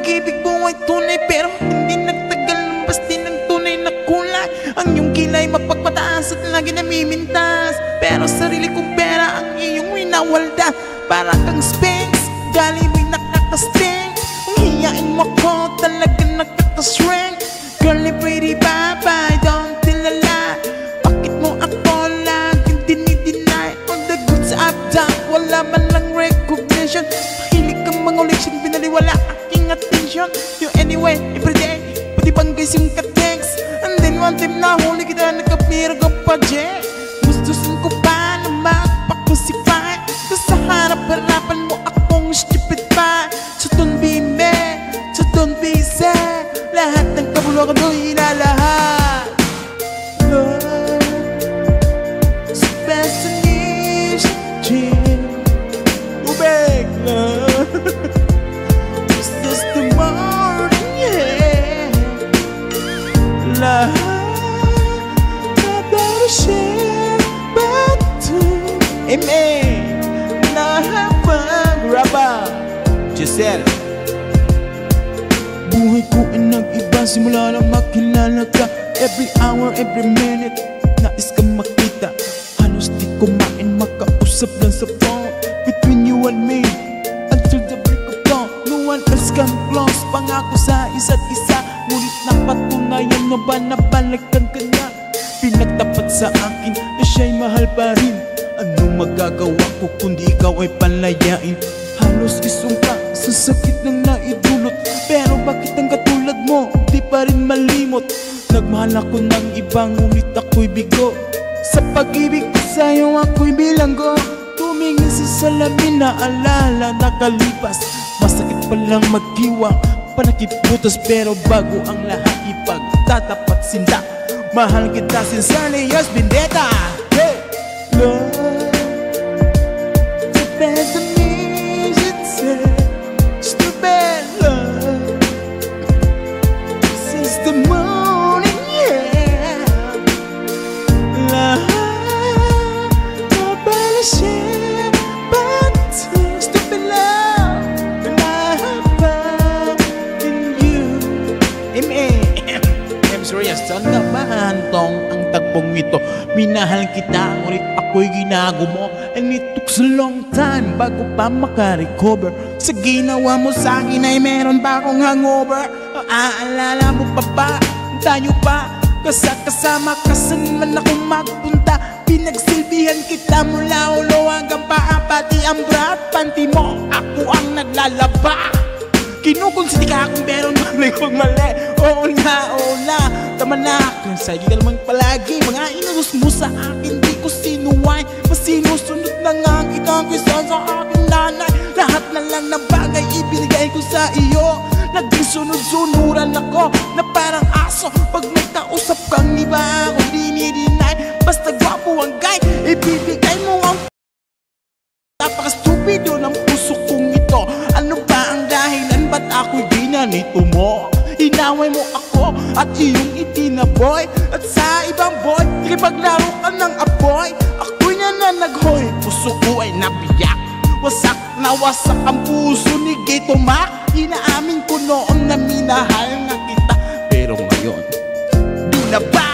pag-ibig mo ay tunay, pero hindi nagtagal, lumabas din ang tunay na kulay. Ang iyong kilay mapagmataas at lagi namimintas, pero sarili kong pera ang iyong winawalda. Para kang Sphinx, galing mo'y nakakasting. Ang hiyain mo ko talaga nakakashrink. Girlie pretty bye-bye, don't tilala. Bakit mo ako laging dinideny? On the goods up down, wala man lang recognition. Mahilig kang manguliksyon, binaliwala aking attention. You anyway, everyday, pati bang guys yung ka-text. And then one time na huli kita, nagkapira ka pa, Jay. Gustusin ko pa na magpakusify, sa harap-harapan mo akong stupid pa. So don't be mad, so don't be sad. Lahat ng kabulukan mo'y ilalahat. Love, Spanish, Jim, Ubek, love. It's just the morning, yeah. Love, I better share back to Amen. Nahabang-rabang Giselle. Buhay ko ay nag-iba simula lang makilala ka. Every hour, every minute, nais kang makita. Halos di kumain, makausap lang sa phone. Between you and me, until the break of dawn. No one else come close, pangako sa isa't isa. Ngunit napatunayan mo ba na balikan ka na? Pinagtapat sa akin na siya'y mahal pa rin. Anong magagawa ko kundi ikaw ay palayain? Halos isumpa sa sakit ng naidulot, pero bakit ang katulad mo di pa rin malimot? Nagmahal ako ng ibang ngunit ako'y bigo. Sa pag-ibig ko sa'yo ako'y bilanggo. Tumingin sa salamin na alala nakalipas. Masakit palang magkiwang panakiputas, pero bago ang lahat ipagtatapat sinta. Mahal kita sincerely, yes, Vendetta. Hey! Love, the best of me should say, stupid love. Since the morning, yeah. Love, nobody share but stupid love. And I have found in you. M.A. Serious, saan naman tong ang tagpong ito? Minahal kita, ngunit ako'y ginago mo. And it took so long time bago pa makarecover. Sa ginawa mo sa'kin ay meron pa akong hangover. Aalala mo pa ba, tayo pa kasama ka saan man ako magpunta. Pinagsilbihan kita mula ulo hanggang paa, pati ang bra at panty mo ako ang naglalaba. Kinukonsinti ka kung meron mali kung mali. Oo na, tama na. Kung sa'yo ka naman palagi, mga inagos mo sa akin, di ko sinuway. Mas sinusunod na nga kita kaysa sa aking nanay. Lahat na lang na bagay ibinigay ko sa iyo. Naging sunod-sunuran ako na parang aso. Pag may kausap kang iba ako dinidinay. Basta gwapo ang guy, ibibigay mo ang napaka-stupido ng puso kong ito. Ano ba ang dahilan ba't ako'y ginanito mo? Inaway mo ako at iyong itinaboy. At sa ibang boy, ikipaglaro ka ng apoy. Ako'y nananaghoy, puso ko ay nabiyak. Wasak na wasak ang puso ni Gato Mac. Inaamin ko noon na minahal nga kita, pero ngayon, di na ba?